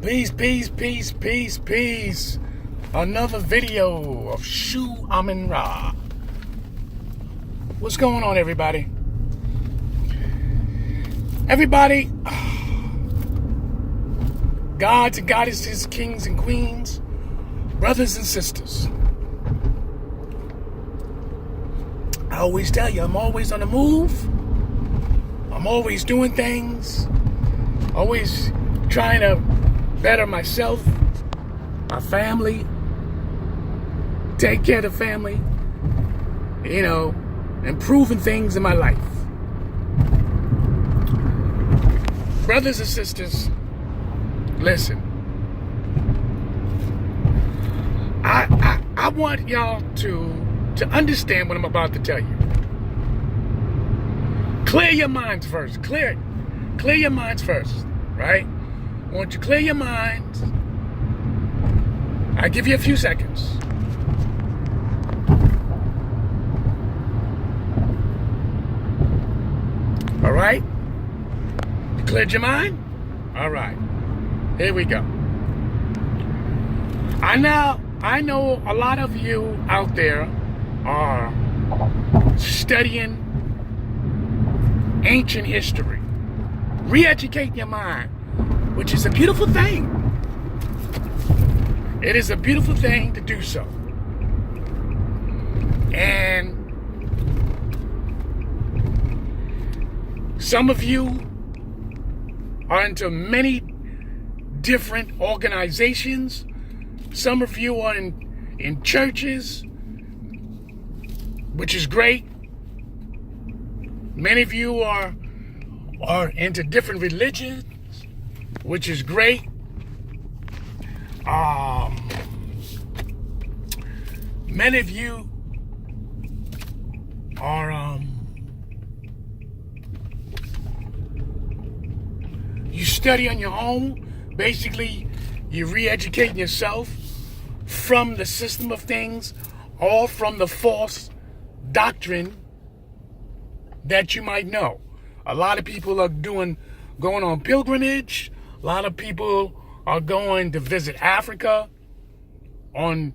Peace. Another video of SHU AMUN RA. What's going on, everybody? Gods and goddesses, kings and queens, brothers and sisters. I always tell you, I'm always on the move. I'm always doing things. Always trying to better myself, my family, take care of the family, improving things in my life. Brothers and sisters, listen. I want y'all to understand what I'm about to tell you. Clear your minds first. Clear your minds first, right? I want you to clear your minds. I give you a few seconds. All right? You cleared your mind? All right. Here we go. I know a lot of you out there are studying ancient history, re-educating your mind, which is a beautiful thing. It is a beautiful thing to do so. And some of you are into many different organizations. Some of you are in churches, which is great. Many of you are into different religions, which is great. Many of you are you study on your own. Basically, you're re-educating yourself from the system of things, or from the false doctrine that you might know. A lot of people are going on pilgrimage. A lot of people are going to visit Africa on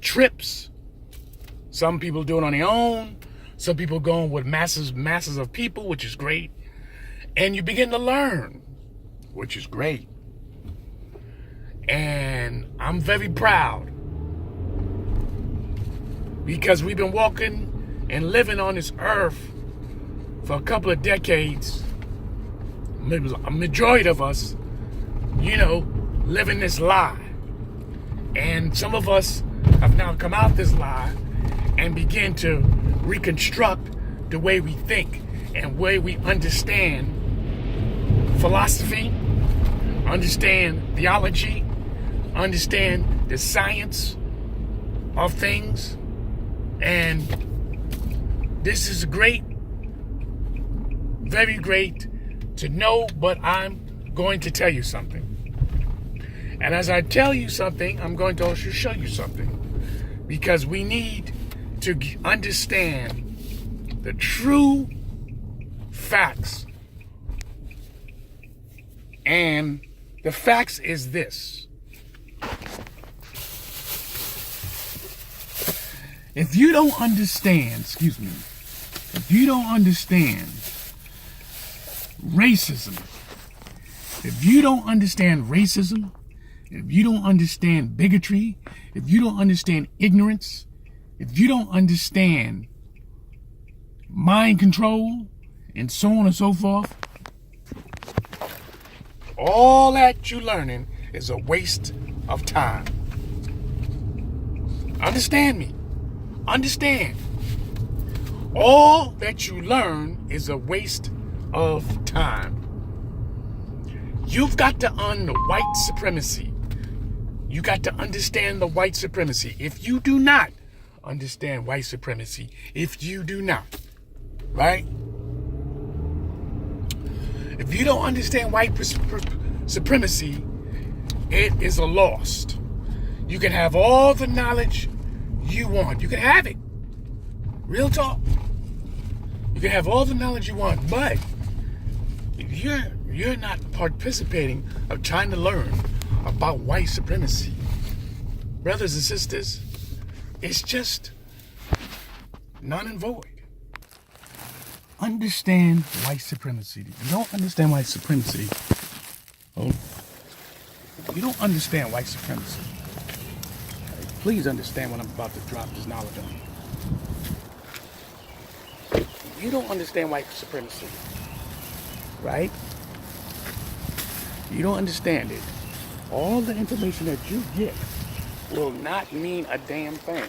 trips. Some people do it on their own. Some people going with masses of people, which is great. And you begin to learn, which is great. And I'm very proud, because we've been walking and living on this earth for a couple of decades. A majority of us, living this lie. And some of us have now come out this lie and begin to reconstruct the way we think and way we understand philosophy, understand theology, understand the science of things. And this is great, very great to know, but I'm going to tell you something. And as I tell you something, I'm going to also show you something, because we need to understand the true facts. And the facts is this. If you don't understand racism, if you don't understand bigotry, if you don't understand ignorance, if you don't understand mind control, and so on and so forth, all that you're learning is a waste of time. Understand me. Understand. All that you learn is a waste of time. You've got to earn the white supremacy. You got to understand the white supremacy. If you do not understand white supremacy, right? If you don't understand white supremacy, it is a lost. You can have all the knowledge you want. You can have it. Real talk. You can have all the knowledge you want, but if you're You're not participating of trying to learn about white supremacy. Brothers and sisters, it's just none and void. Understand white supremacy. You don't understand white supremacy. Oh, you don't understand white supremacy. Please understand what I'm about to drop this knowledge on you. You don't understand white supremacy, right? You don't understand it. All the information that you get will not mean a damn thing.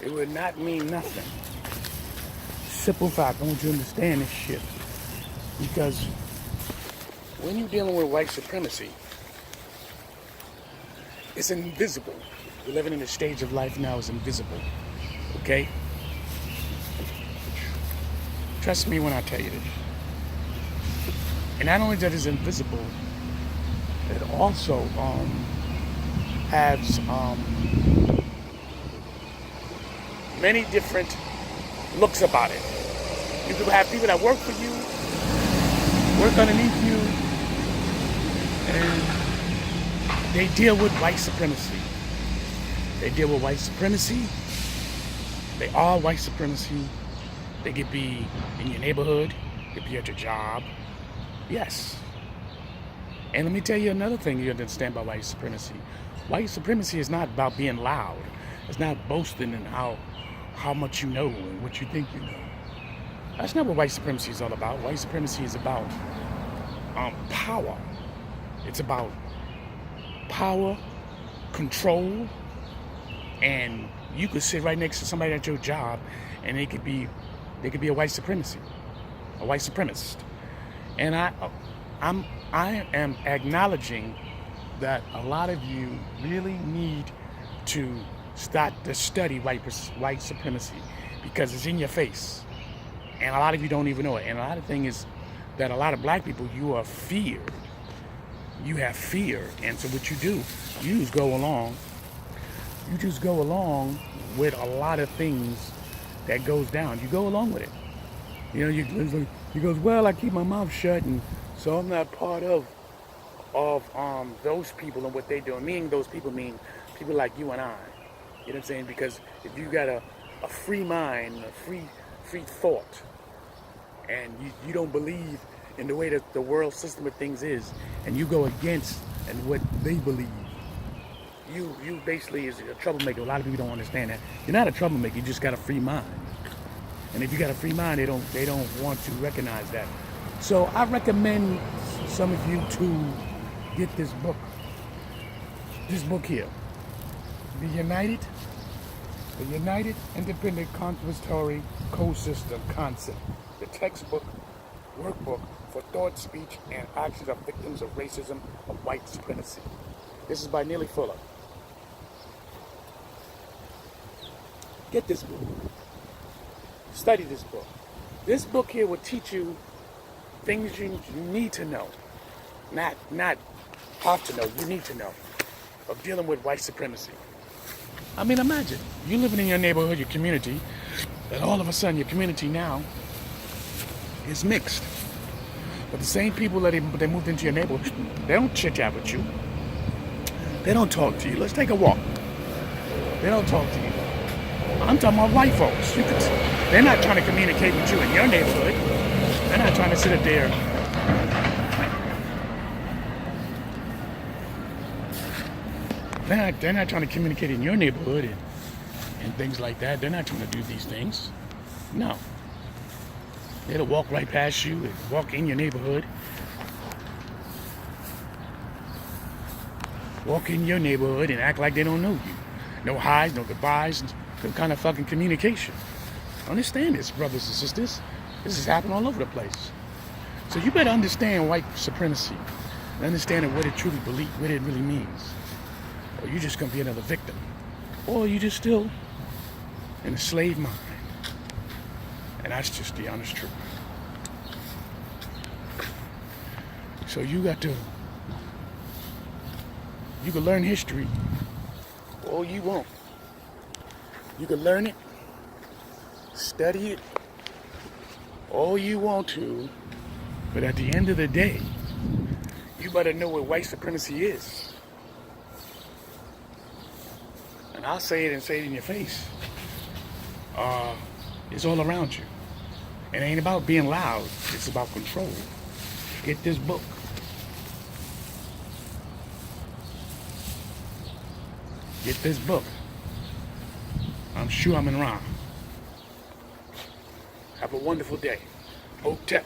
It would not mean nothing. Simple fact, I want you to understand this shit. Because when you're dealing with white supremacy, it's invisible. We're living in a stage of life now is invisible. Okay? Trust me when I tell you this. And not only that it's invisible, it also has many different looks about it. You could have people that work for you, work underneath you, and they deal with white supremacy. They deal with white supremacy. They are white supremacy. They could be in your neighborhood, they could be at your job. Yes. And let me tell you another thing you understand about white supremacy. White supremacy is not about being loud. It's not boasting in how much you know and what you think you know. That's not what white supremacy is all about. White supremacy is about power. It's about power, control, and you could sit right next to somebody at your job and they could be a white supremacy, a white supremacist. And I am acknowledging that a lot of you really need to start to study white supremacy because it's in your face. And a lot of you don't even know it. And a lot of the thing is that a lot of black people, you are feared. You have fear. And so what you do, you just go along. You just go along with a lot of things that goes down. You go along with it. You know, he goes, well, I keep my mouth shut, and so I'm not part of those people and what they do. And meaning those people mean people like you and I. You know what I'm saying? Because if you got a free mind, a free thought, and you don't believe in the way that the world system of things is, and you go against and what they believe, you basically is a troublemaker. A lot of people don't understand that. You're not a troublemaker, you just got a free mind. And if you got a free mind, they don't want to recognize that. So I recommend some of you to get this book. This book here. The United Independent Compensatory Code System Concept. The textbook, workbook for thought, speech, and actions of victims of racism, of white supremacy. This is by Neely Fuller. Get this book. Study this book. This book here will teach you things you need to know. Not have to know, you need to know. Of dealing with white supremacy. I mean, imagine, you living in your neighborhood, your community, and all of a sudden your community now is mixed. But the same people that they moved into your neighborhood, they don't chit-chat with you. They don't talk to you. Let's take a walk. They don't talk to you. I'm talking about white folks. They're not trying to communicate with you in your neighborhood. They're not trying to sit up there. They're not trying to communicate in your neighborhood and things like that. They're not trying to do these things. No. They'll walk right past you and walk in your neighborhood. Walk in your neighborhood and act like they don't know you. No highs, no goodbyes, no kind of fucking communication. Understand this, brothers and sisters. This is happening all over the place. So you better understand white supremacy and understand what it truly believes, what it really means. Or you just gonna be another victim. Or you just still in a slave mind. And that's just the honest truth. So you can learn history all you want. You can learn it, study it, all you want to, but at the end of the day, you better know what white supremacy is. And I'll say it and say it in your face. It's all around you. It ain't about being loud. It's about control. Get this book. Get this book. I'm SHU AMUN RA. Have a wonderful day. Hotep.